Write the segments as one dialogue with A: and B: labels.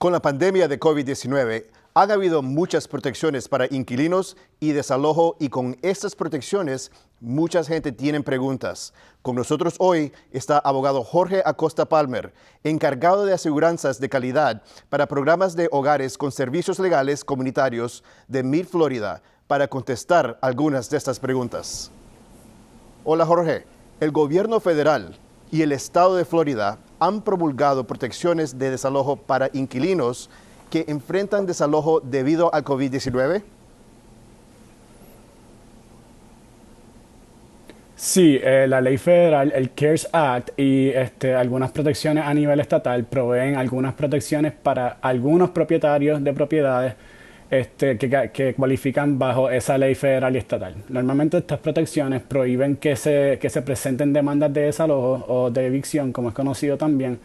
A: Con la pandemia de COVID-19, han habido muchas protecciones para inquilinos y desalojo, y con estas protecciones mucha gente tiene preguntas. Con nosotros hoy está abogado Jorge Acosta Palmer, encargado de aseguranzas de calidad para programas de hogares con servicios legales comunitarios de Mid Florida, para contestar algunas de estas preguntas. Hola Jorge, el gobierno federal y el estado de Florida han promulgado protecciones de desalojo para inquilinos que enfrentan desalojo debido al COVID-19.
B: Sí, la ley federal, el CARES Act y algunas protecciones a nivel estatal proveen algunas protecciones para algunos propietarios de propiedades que cualifican bajo esa ley federal y estatal. Normalmente estas protecciones prohíben que se presenten demandas de desalojo o de evicción, como es conocido también,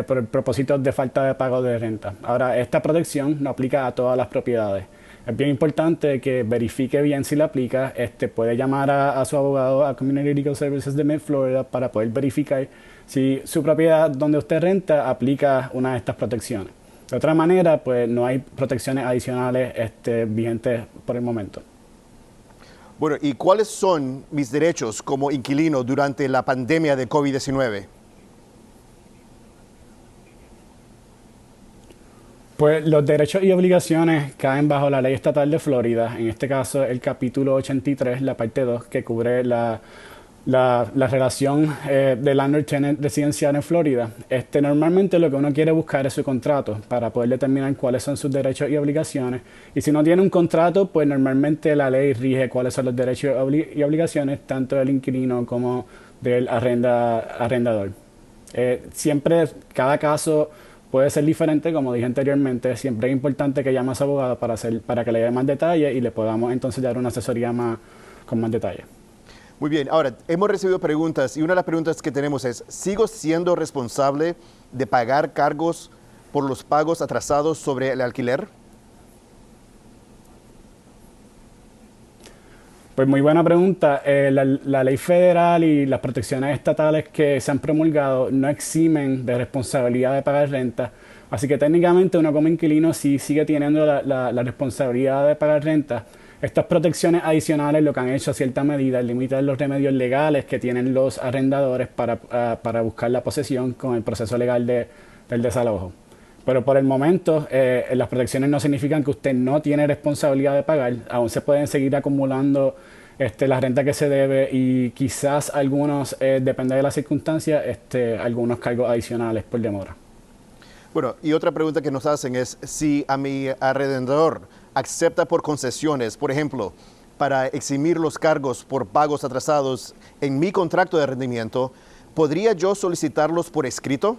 B: por el propósito de falta de pago de renta. Ahora, esta protección no aplica a todas las propiedades. Es bien importante que verifique bien si la aplica. Puede llamar a su abogado, a Community Legal Services de Mid Florida, para poder verificar si su propiedad donde usted renta aplica una de estas protecciones. De otra manera, pues no hay protecciones adicionales vigentes por el momento.
A: Bueno, ¿y cuáles son mis derechos como inquilino durante la pandemia de COVID-19?
B: Pues los derechos y obligaciones caen bajo la ley estatal de Florida, en este caso el capítulo 83, la parte 2, que cubre la relación de landlord-tenant residencial en Florida. Normalmente lo que uno quiere buscar es su contrato para poder determinar cuáles son sus derechos y obligaciones. Y si no tiene un contrato, pues normalmente la ley rige cuáles son los derechos y obligaciones, tanto del inquilino como del arrendador. Siempre, cada caso puede ser diferente, como dije anteriormente. Siempre es importante que llame a su abogado para que le dé más detalle y le podamos entonces dar una asesoría con más detalle.
A: Muy bien, ahora hemos recibido preguntas y una de las preguntas que tenemos es: ¿sigo siendo responsable de pagar cargos por los pagos atrasados sobre el alquiler?
B: Pues muy buena pregunta. La ley federal y las protecciones estatales que se han promulgado no eximen de responsabilidad de pagar renta. Así que técnicamente uno como inquilino sí sigue teniendo la responsabilidad de pagar renta. Estas protecciones adicionales lo que han hecho a cierta medida es limitar los remedios legales que tienen los arrendadores para buscar la posesión con el proceso legal del desalojo. Pero por el momento, las protecciones no significan que usted no tiene responsabilidad de pagar. Aún se pueden seguir acumulando la renta que se debe, y quizás algunos, depende de las circunstancias, algunos cargos adicionales por demora.
A: Bueno, y otra pregunta que nos hacen es si a mi arrendador acepta por concesiones, por ejemplo, para eximir los cargos por pagos atrasados en mi contrato de arrendamiento, ¿podría yo solicitarlos por escrito?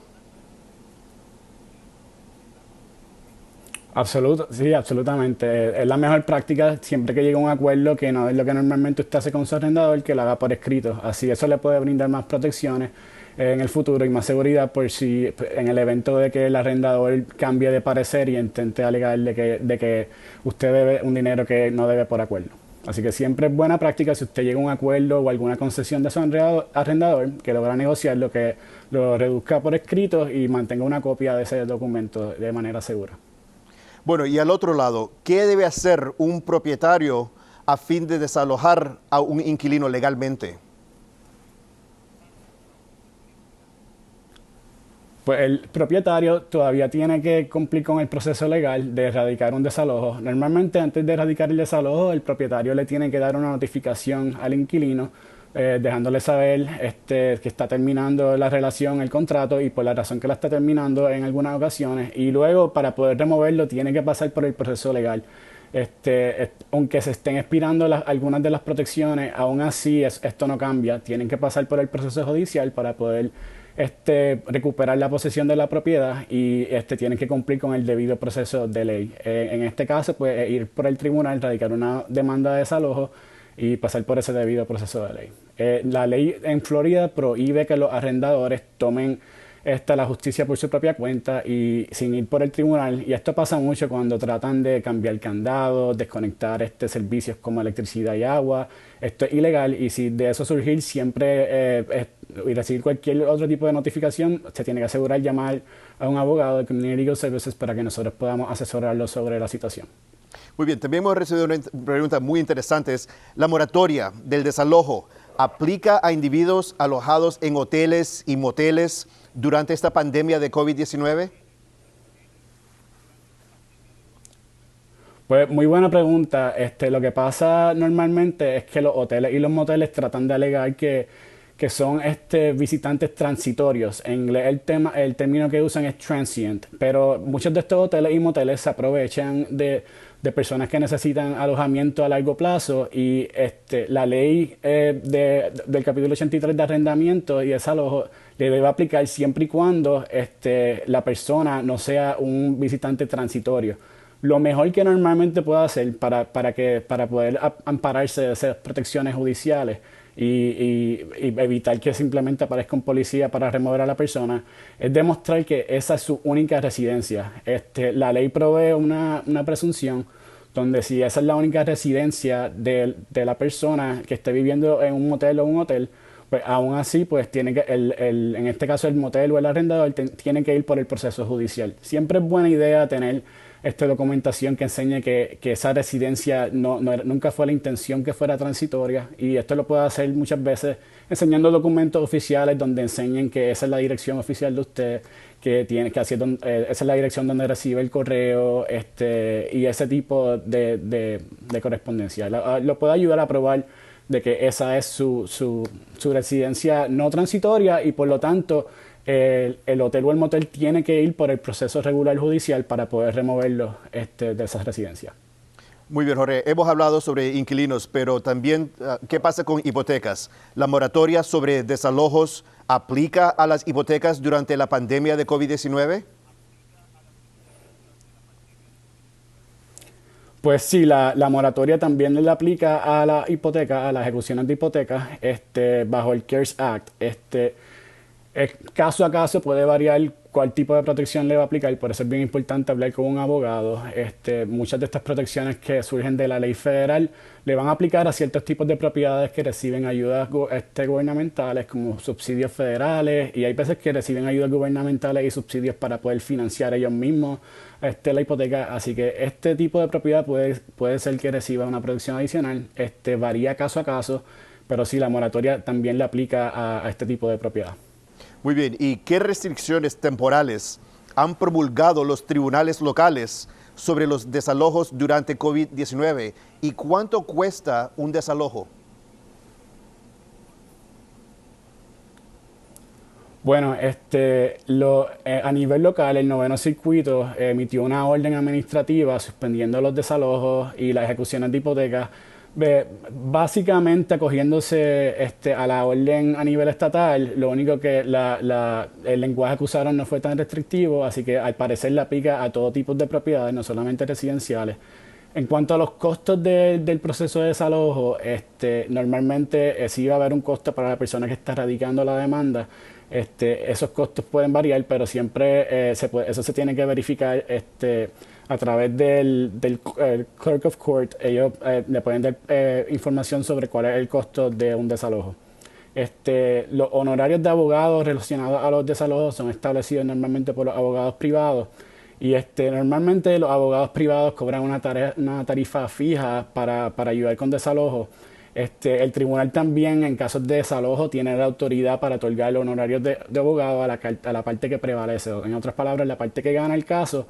B: Sí, absolutamente. Es la mejor práctica siempre que llegue a un acuerdo, que no es lo que normalmente usted hace con su arrendador, que lo haga por escrito. Así eso le puede brindar más protecciones en el futuro y más seguridad por si en el evento de que el arrendador cambie de parecer y intente alegar de que usted debe un dinero que no debe por acuerdo. Así que siempre es buena práctica, si usted llega a un acuerdo o alguna concesión de su arrendador, que logra negociarlo, que lo reduzca por escrito y mantenga una copia de ese documento de manera segura.
A: Bueno, y al otro lado, ¿qué debe hacer un propietario a fin de desalojar a un inquilino legalmente?
B: Pues el propietario todavía tiene que cumplir con el proceso legal de erradicar un desalojo. Normalmente, antes de erradicar el desalojo, el propietario le tiene que dar una notificación al inquilino, dejándole saber que está terminando la relación, el contrato, y por la razón que la está terminando en algunas ocasiones. Y luego, para poder removerlo, tiene que pasar por el proceso legal. Aunque se estén expirando algunas de las protecciones, aún así esto no cambia. Tienen que pasar por el proceso judicial para poder recuperar la posesión de la propiedad, y tienen que cumplir con el debido proceso de ley. En este caso, pues ir por el tribunal, radicar una demanda de desalojo y pasar por ese debido proceso de ley. La ley en Florida prohíbe que los arrendadores tomen la justicia por su propia cuenta y sin ir por el tribunal. Y esto pasa mucho cuando tratan de cambiar candados, desconectar servicios como electricidad y agua. Esto es ilegal, y si de eso surgir, siempre y recibir cualquier otro tipo de notificación, se tiene que asegurar llamar a un abogado de Community Legal Services para que nosotros podamos asesorarlo sobre la situación.
A: Muy bien, también hemos recibido una pregunta muy interesante. Es, ¿la moratoria del desalojo aplica a individuos alojados en hoteles y moteles durante esta pandemia de COVID-19?
B: Pues muy buena pregunta. Lo que pasa normalmente es que los hoteles y los moteles tratan de alegar que son visitantes transitorios. En inglés el término que usan es transient, pero muchos de estos hoteles y moteles se aprovechan de personas que necesitan alojamiento a largo plazo y la ley del capítulo 83 de arrendamiento y desalojo le debe aplicar siempre y cuando la persona no sea un visitante transitorio. Lo mejor que normalmente puede hacer para poder ampararse de esas protecciones judiciales y evitar que simplemente aparezca un policía para remover a la persona es demostrar que esa es su única residencia. La ley provee una presunción donde si esa es la única residencia de la persona que esté viviendo en un motel o un hotel, pues aún así, pues tiene que en este caso el motel o el arrendador tiene que ir por el proceso judicial. Siempre es buena idea tener esta documentación que enseñe que esa residencia nunca fue la intención que fuera transitoria, y esto lo puede hacer muchas veces enseñando documentos oficiales donde enseñen que esa es la dirección oficial de usted, esa es la dirección donde recibe el correo, y ese tipo de correspondencia. Lo puede ayudar a probar de que esa es su residencia no transitoria, y por lo tanto el hotel o el motel tiene que ir por el proceso regular judicial para poder removerlo de esas residencias.
A: Muy bien, Jorge. Hemos hablado sobre inquilinos, pero también, ¿qué pasa con hipotecas? ¿La moratoria sobre desalojos aplica a las hipotecas durante la pandemia de COVID-19?
B: Pues sí, la moratoria también le aplica a la hipoteca, a las ejecuciones de hipotecas, bajo el CARES Act. Caso a caso puede variar cuál tipo de protección le va a aplicar, por eso es bien importante hablar con un abogado. Muchas de estas protecciones que surgen de la ley federal le van a aplicar a ciertos tipos de propiedades que reciben ayudas gubernamentales, como subsidios federales, y hay veces que reciben ayudas gubernamentales y subsidios para poder financiar ellos mismos la hipoteca. Así que este tipo de propiedad puede ser que reciba una protección adicional. Varía caso a caso, pero sí, la moratoria también le aplica a este tipo de propiedad.
A: Muy bien, ¿y qué restricciones temporales han promulgado los tribunales locales sobre los desalojos durante COVID-19? ¿Y cuánto cuesta un desalojo?
B: Bueno, a nivel local, el noveno circuito emitió una orden administrativa suspendiendo los desalojos y las ejecuciones de hipotecas, básicamente acogiéndose a la orden a nivel estatal. Lo único que el lenguaje que usaron no fue tan restrictivo, así que al parecer le aplica a todo tipo de propiedades, no solamente residenciales. En cuanto a los costos del proceso de desalojo, normalmente sí va a haber un costo para la persona que está radicando la demanda. Esos costos pueden variar, pero siempre eso se tiene que verificar a través del Clerk of Court. Ellos le pueden dar información sobre cuál es el costo de un desalojo. Los honorarios de abogados relacionados a los desalojos son establecidos normalmente por los abogados privados. Y normalmente los abogados privados cobran una tarifa fija para ayudar con desalojo. El tribunal también, en casos de desalojo, tiene la autoridad para otorgar los honorarios de abogado a la parte que prevalece. En otras palabras, la parte que gana el caso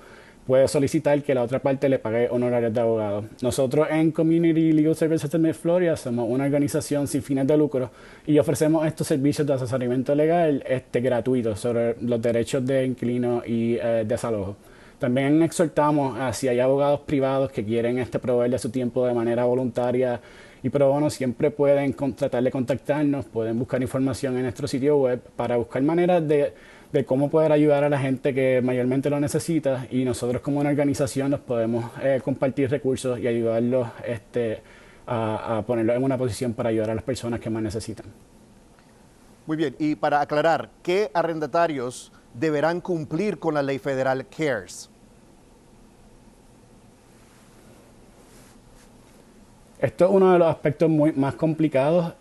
B: puede solicitar que la otra parte le pague honorarios de abogado. Nosotros en Community Legal Services de Florida somos una organización sin fines de lucro y ofrecemos estos servicios de asesoramiento legal gratuitos sobre los derechos de inquilino y desalojo. También exhortamos a si hay abogados privados que quieren proveer de su tiempo de manera voluntaria y pro bono, siempre pueden tratar de contactarnos, pueden buscar información en nuestro sitio web para buscar maneras de cómo poder ayudar a la gente que mayormente lo necesita, y nosotros como una organización nos podemos compartir recursos y ayudarlos a ponerlos en una posición para ayudar a las personas que más necesitan.
A: Muy bien, y para aclarar, ¿qué arrendatarios deberán cumplir con la ley federal CARES?
B: Esto es uno de los aspectos más complicados.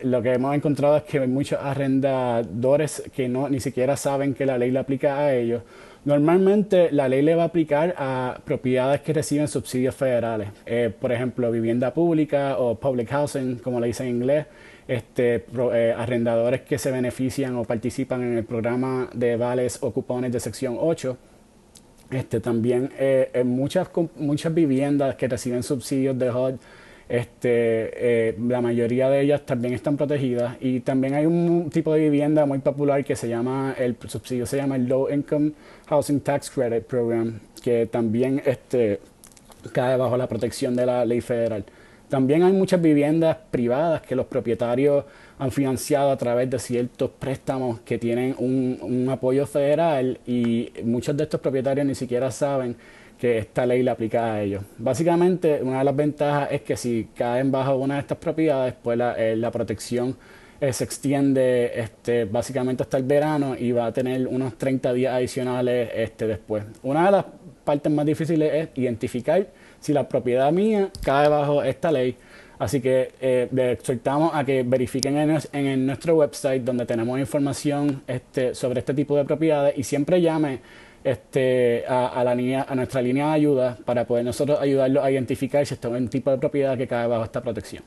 B: Lo que hemos encontrado es que hay muchos arrendadores que ni siquiera saben que la ley le aplica a ellos. Normalmente la ley le va a aplicar a propiedades que reciben subsidios federales, por ejemplo, vivienda pública o public housing, como le dicen en inglés, arrendadores que se benefician o participan en el programa de vales o cupones de sección 8. También en muchas viviendas que reciben subsidios de HUD, la mayoría de ellas también están protegidas, y también hay un tipo de vivienda muy popular que el subsidio se llama el Low Income Housing Tax Credit Program, que también cae bajo la protección de la ley federal. También hay muchas viviendas privadas que los propietarios han financiado a través de ciertos préstamos que tienen un apoyo federal, y muchos de estos propietarios ni siquiera saben que esta ley le aplica a ellos. Básicamente, una de las ventajas es que si caen bajo una de estas propiedades, pues la protección se extiende básicamente hasta el verano, y va a tener unos 30 días adicionales después. Una de las partes más difíciles es identificar si la propiedad mía cae bajo esta ley. Así que les exhortamos a que verifiquen en nuestro website, donde tenemos información sobre este tipo de propiedades, y siempre llame a nuestra línea de ayuda para poder nosotros ayudarlos a identificar si esto es un tipo de propiedad que cae bajo esta protección.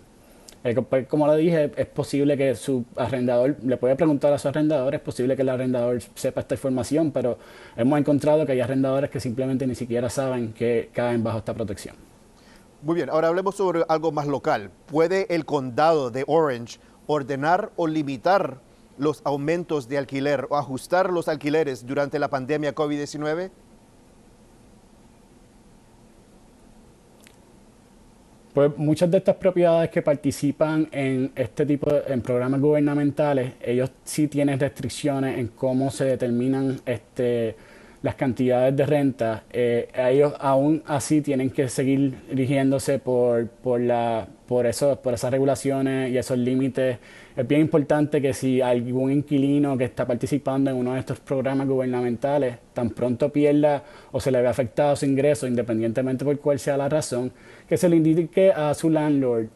B: Como le dije, es posible que su arrendador le puede preguntar a su arrendador, es posible que el arrendador sepa esta información, pero hemos encontrado que hay arrendadores que simplemente ni siquiera saben que caen bajo esta protección.
A: Muy bien, ahora hablemos sobre algo más local. ¿Puede el condado de Orange ordenar o limitar los aumentos de alquiler o ajustar los alquileres durante la pandemia COVID-19?
B: Pues muchas de estas propiedades que participan en en programas gubernamentales, ellos sí tienen restricciones en cómo se determinan las cantidades de renta. Ellos aún así tienen que seguir rigiéndose por esas regulaciones y esos límites. Es bien importante que si algún inquilino que está participando en uno de estos programas gubernamentales tan pronto pierda o se le ve afectado su ingreso, independientemente por cuál sea la razón, que se le indique a su landlord,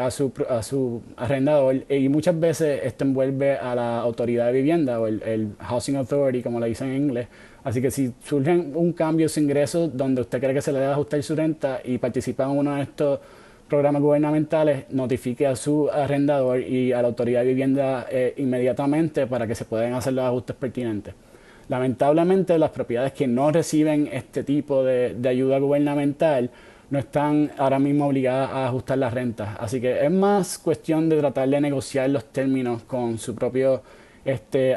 B: a su arrendador, y muchas veces esto envuelve a la autoridad de vivienda o el Housing Authority, como le dicen en inglés. Así que si surge un cambio en su ingreso donde usted cree que se le debe ajustar su renta y participa en uno de estos programas gubernamentales, notifique a su arrendador y a la autoridad de vivienda inmediatamente para que se puedan hacer los ajustes pertinentes. Lamentablemente, las propiedades que no reciben este tipo de ayuda gubernamental no están ahora mismo obligadas a ajustar las rentas. Así que es más cuestión de tratar de negociar los términos con su propio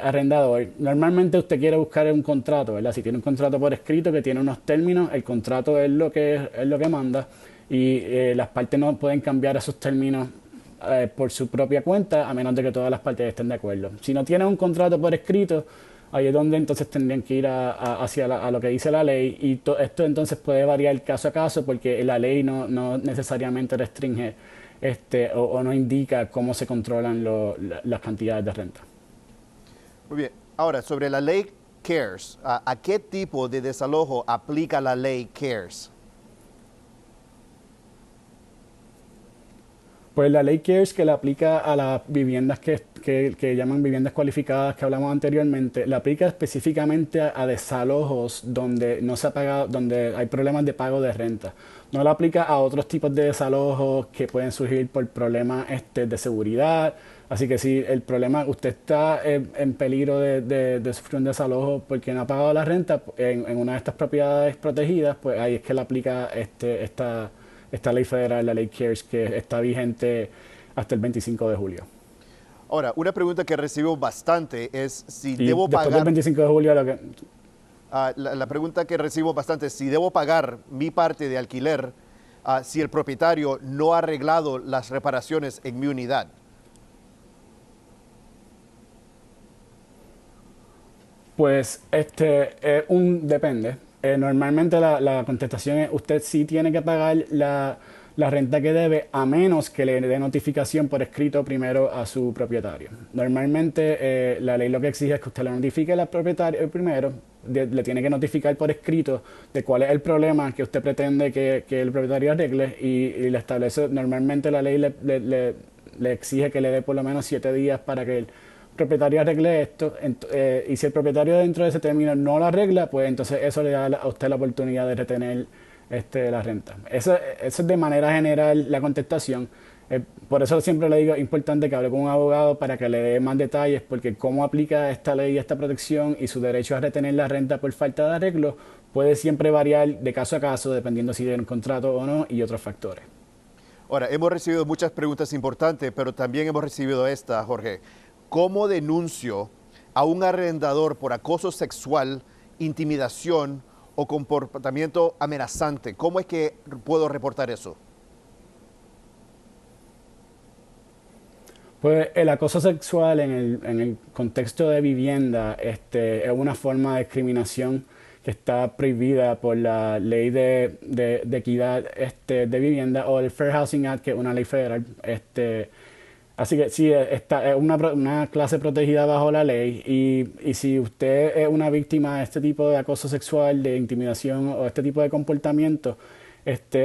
B: arrendador. Normalmente usted quiere buscar un contrato, ¿verdad? Si tiene un contrato por escrito que tiene unos términos, el contrato es lo que manda, y las partes no pueden cambiar esos términos por su propia cuenta, a menos de que todas las partes estén de acuerdo. Si no tienen un contrato por escrito, ahí es donde entonces tendrían que ir a lo que dice la ley, y esto entonces puede variar caso a caso, porque la ley no necesariamente restringe o no indica cómo se controlan las cantidades de renta.
A: Muy bien, ahora sobre la ley CARES, ¿a qué tipo de desalojo aplica la ley CARES?
B: Pues la ley CARES, que la aplica a las viviendas que llaman viviendas cualificadas, que hablamos anteriormente, la aplica específicamente a desalojos donde no se ha pagado, donde hay problemas de pago de renta. No la aplica a otros tipos de desalojos que pueden surgir por problemas de seguridad. Así que si el problema, usted está en peligro de sufrir un desalojo porque no ha pagado la renta en una de estas propiedades protegidas, pues ahí es que la aplica esta ley federal, la ley CARES, que está vigente hasta el 25 de julio.
A: Ahora, una pregunta que recibo bastante es si
B: Y
A: debo
B: después
A: pagar...
B: del 25 de julio,
A: la pregunta que recibo bastante es si debo pagar mi parte de alquiler si el propietario no ha arreglado las reparaciones en mi unidad.
B: Pues depende. Normalmente la contestación es: usted sí tiene que pagar la renta que debe, a menos que le dé notificación por escrito primero a su propietario. Normalmente la ley lo que exige es que usted le notifique al propietario primero, le tiene que notificar por escrito de cuál es el problema que usted pretende que el propietario arregle y le establece, normalmente la ley le exige que le dé por lo menos 7 días para que el propietario arregle esto, y si el propietario dentro de ese término no lo arregla, pues entonces eso le da a usted la oportunidad de retener la renta. Eso es de manera general la contestación. Por eso siempre le digo, es importante que hable con un abogado para que le dé más detalles, porque cómo aplica esta ley, esta protección y su derecho a retener la renta por falta de arreglo puede siempre variar de caso a caso, dependiendo si tiene un contrato o no y otros factores.
A: Ahora, hemos recibido muchas preguntas importantes, pero también hemos recibido esta, Jorge. ¿Cómo denuncio a un arrendador por acoso sexual, intimidación o comportamiento amenazante? ¿Cómo es que puedo reportar eso?
B: Pues el acoso sexual en el contexto de vivienda es una forma de discriminación que está prohibida por la ley de equidad de vivienda o el Fair Housing Act, que es una ley federal. Así que sí, es una clase protegida bajo la ley y si usted es una víctima de este tipo de acoso sexual, de intimidación o este tipo de comportamiento,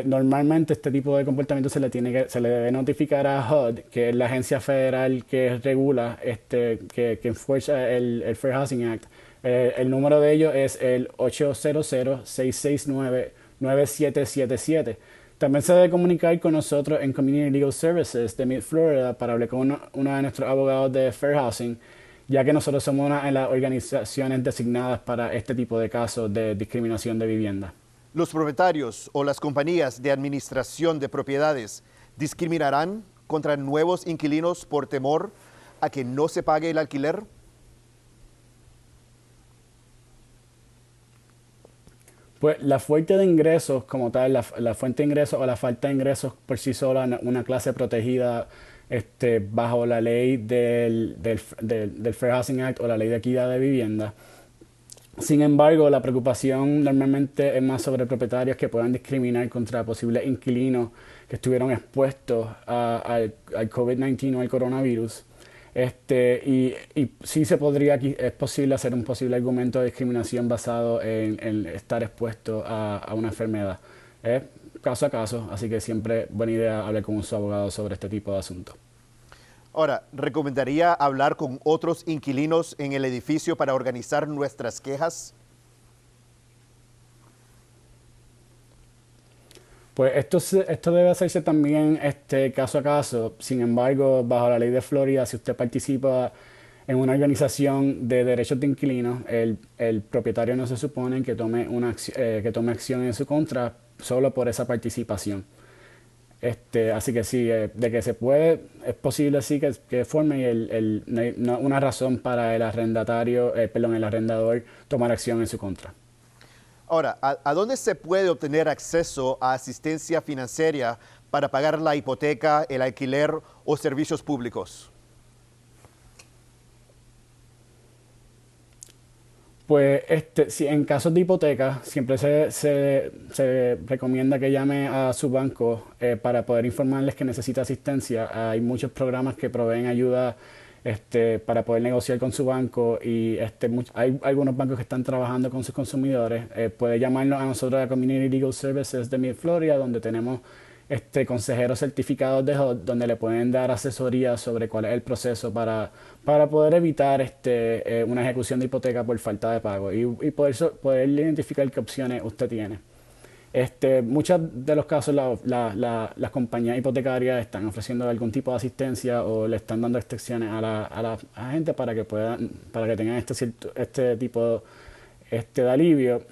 B: normalmente este tipo de comportamiento se le debe notificar a HUD, que es la agencia federal que regula, que enfuerza el Fair Housing Act. El número de ellos es el 800-669-9777. También se debe comunicar con nosotros en Community Legal Services de Mid Florida para hablar con uno de nuestros abogados de Fair Housing, ya que nosotros somos una de las organizaciones designadas para este tipo de casos de discriminación de vivienda.
A: ¿Los propietarios o las compañías de administración de propiedades discriminarán contra nuevos inquilinos por temor a que no se pague el alquiler?
B: Pues la fuente de ingresos como tal, la fuente de ingresos o la falta de ingresos por sí sola, una clase protegida bajo la ley del Fair Housing Act o la ley de equidad de vivienda. Sin embargo, la preocupación normalmente es más sobre propietarios que puedan discriminar contra posibles inquilinos que estuvieron expuestos al COVID-19 o al coronavirus. Y sí es posible hacer un posible argumento de discriminación basado en estar expuesto a una enfermedad. Es caso a caso, así que siempre buena idea hablar con su abogado sobre este tipo de asuntos.
A: Ahora, ¿recomendaría hablar con otros inquilinos en el edificio para organizar nuestras quejas?
B: Pues esto debe hacerse también caso a caso. Sin embargo, bajo la ley de Florida, si usted participa en una organización de derechos de inquilinos, el propietario no se supone que tome acción en su contra solo por esa participación. Así que sí, de que se puede, es posible sí que forme una razón para el arrendador tomar acción en su contra.
A: Ahora, ¿a dónde se puede obtener acceso a asistencia financiera para pagar la hipoteca, el alquiler o servicios públicos?
B: Pues si en casos de hipoteca siempre se recomienda que llame a su banco para poder informarles que necesita asistencia. Hay muchos programas que proveen ayuda para poder negociar con su banco y hay algunos bancos que están trabajando con sus consumidores. Puede llamarnos a nosotros a Community Legal Services de Mid Florida, donde tenemos consejeros certificados de HUD, donde le pueden dar asesoría sobre cuál es el proceso para poder evitar una ejecución de hipoteca por falta de pago y poder identificar qué opciones usted tiene. Muchos de los casos las compañías hipotecarias están ofreciendo algún tipo de asistencia o le están dando extensiones a la gente para que tengan este tipo de alivio.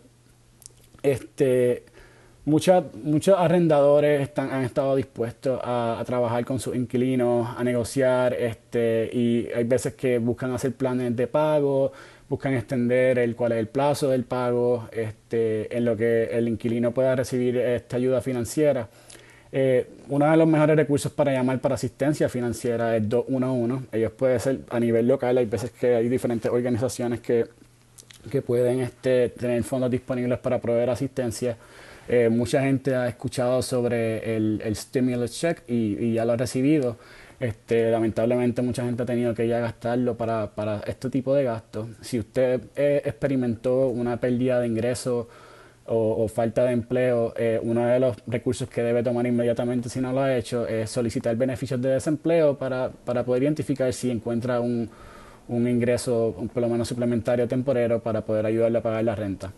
B: Muchos arrendadores han estado dispuestos a trabajar con sus inquilinos, a negociar, y hay veces que buscan hacer planes de pago, buscan extender cuál es el plazo del pago, en lo que el inquilino pueda recibir esta ayuda financiera. Uno de los mejores recursos para llamar para asistencia financiera es 211. Ellos pueden ser a nivel local, hay veces que hay diferentes organizaciones que pueden tener fondos disponibles para proveer asistencia. Mucha gente ha escuchado sobre el stimulus check y ya lo ha recibido. Lamentablemente mucha gente ha tenido que ya gastarlo para este tipo de gastos. Si usted experimentó una pérdida de ingresos o falta de empleo, uno de los recursos que debe tomar inmediatamente si no lo ha hecho es solicitar beneficios de desempleo para poder identificar si encuentra un ingreso, por lo menos suplementario temporero, para poder ayudarle a pagar la renta.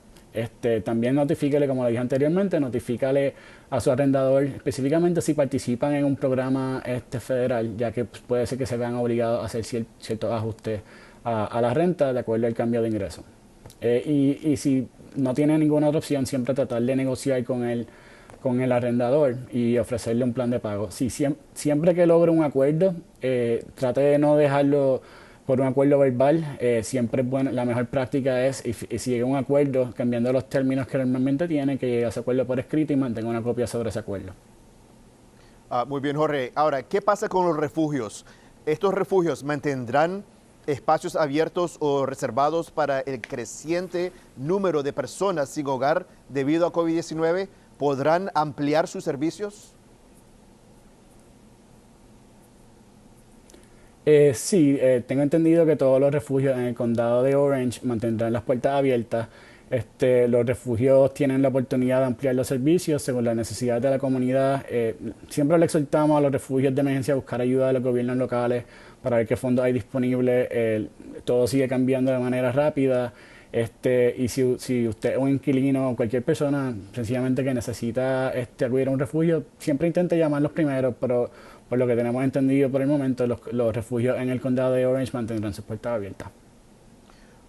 B: También notifíquele, como le dije anteriormente, notifícale a su arrendador, específicamente si participan en un programa federal, ya que pues, puede ser que se vean obligados a hacer ciertos ajustes a la renta de acuerdo al cambio de ingreso. Y si no tiene ninguna otra opción, siempre tratar de negociar con el arrendador y ofrecerle un plan de pago. Si siempre que logre un acuerdo, trate de no dejarlo por un acuerdo verbal. Siempre es bueno, la mejor práctica es, y si llega a un acuerdo, cambiando los términos que normalmente tiene, que llegue a ese acuerdo por escrito y mantenga una copia sobre ese acuerdo.
A: Muy bien, Jorge. Ahora, ¿qué pasa con los refugios? ¿Estos refugios mantendrán espacios abiertos o reservados para el creciente número de personas sin hogar debido a COVID-19? ¿Podrán ampliar sus servicios?
B: Sí, tengo entendido que todos los refugios en el condado de Orange mantendrán las puertas abiertas. Los refugios tienen la oportunidad de ampliar los servicios según las necesidades de la comunidad. Siempre le exhortamos a los refugios de emergencia a buscar ayuda de los gobiernos locales para ver qué fondos hay disponibles. Todo sigue cambiando de manera rápida. Y si usted es un inquilino o cualquier persona sencillamente que necesita acudir a un refugio, siempre intente llamarlos primero, pero por lo que tenemos entendido por el momento, los refugios en el condado de Orange mantendrán sus puertas abiertas.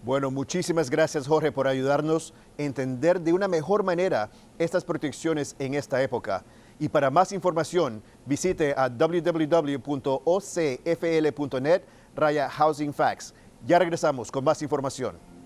A: Bueno, muchísimas gracias, Jorge, por ayudarnos a entender de una mejor manera estas protecciones en esta época. Y para más información, visite a www.ocfl.net/housing facts. Ya regresamos con más información.